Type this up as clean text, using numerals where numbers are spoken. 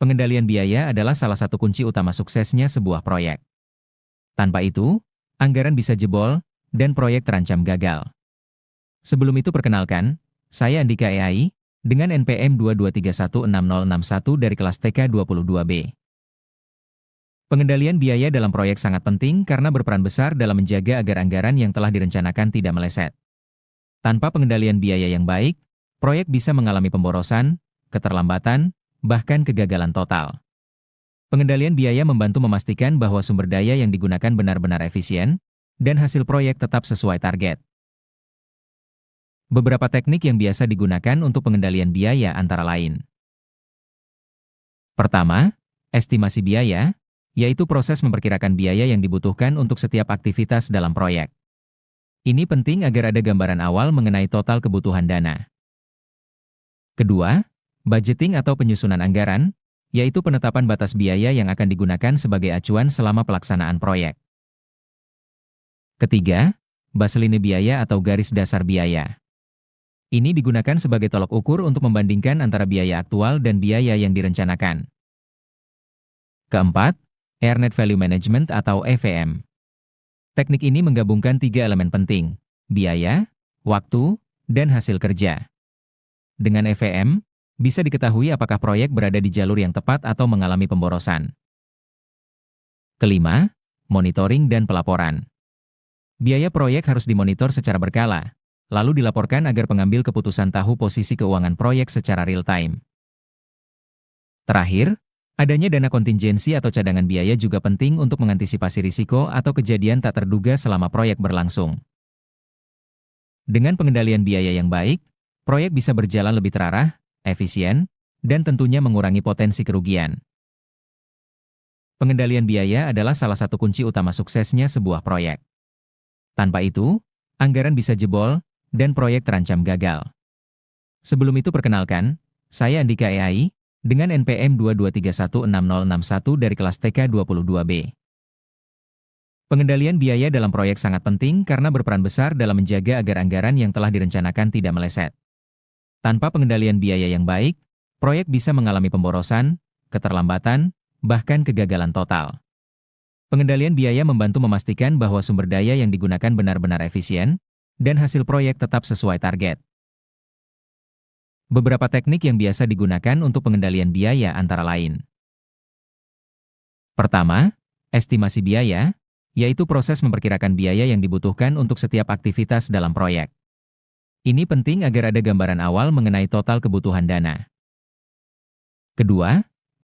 Pengendalian biaya adalah salah satu kunci utama suksesnya sebuah proyek. Tanpa itu, anggaran bisa jebol, dan proyek terancam gagal. Sebelum itu perkenalkan, saya Andika EAI, dengan NPM 223160061 dari kelas TK 22B. Pengendalian biaya dalam proyek sangat penting karena berperan besar dalam menjaga agar anggaran yang telah direncanakan tidak meleset. Tanpa pengendalian biaya yang baik, proyek bisa mengalami pemborosan, keterlambatan, bahkan kegagalan total. Pengendalian biaya membantu memastikan bahwa sumber daya yang digunakan benar-benar efisien, dan hasil proyek tetap sesuai target. Beberapa teknik yang biasa digunakan untuk pengendalian biaya antara lain. Pertama, estimasi biaya, yaitu proses memperkirakan biaya yang dibutuhkan untuk setiap aktivitas dalam proyek. Ini penting agar ada gambaran awal mengenai total kebutuhan dana. Kedua, budgeting atau penyusunan anggaran, yaitu penetapan batas biaya yang akan digunakan sebagai acuan selama pelaksanaan proyek. Ketiga, baseline biaya atau garis dasar biaya. Ini digunakan sebagai tolok ukur untuk membandingkan antara biaya aktual dan biaya yang direncanakan. Keempat, Earned Value Management atau EVM. Teknik ini menggabungkan tiga elemen penting, biaya, waktu, dan hasil kerja. Dengan EVM, bisa diketahui apakah proyek berada di jalur yang tepat atau mengalami pemborosan. Kelima, monitoring dan pelaporan. Biaya proyek harus dimonitor secara berkala, lalu dilaporkan agar pengambil keputusan tahu posisi keuangan proyek secara real-time. Terakhir, adanya dana kontingensi atau cadangan biaya juga penting untuk mengantisipasi risiko atau kejadian tak terduga selama proyek berlangsung. Dengan pengendalian biaya yang baik, proyek bisa berjalan lebih terarah, efisien, dan tentunya mengurangi potensi kerugian. Pengendalian biaya adalah salah satu kunci utama suksesnya sebuah proyek. Tanpa itu, anggaran bisa jebol, dan proyek terancam gagal. Sebelum itu perkenalkan, saya Andika EAI, dengan NPM 223160061 dari kelas TK 22B. Pengendalian biaya dalam proyek sangat penting karena berperan besar dalam menjaga agar anggaran yang telah direncanakan tidak meleset. Tanpa pengendalian biaya yang baik, proyek bisa mengalami pemborosan, keterlambatan, bahkan kegagalan total. Pengendalian biaya membantu memastikan bahwa sumber daya yang digunakan benar-benar efisien, dan hasil proyek tetap sesuai target. Beberapa teknik yang biasa digunakan untuk pengendalian biaya antara lain. Pertama, estimasi biaya, yaitu proses memperkirakan biaya yang dibutuhkan untuk setiap aktivitas dalam proyek. Ini penting agar ada gambaran awal mengenai total kebutuhan dana. Kedua,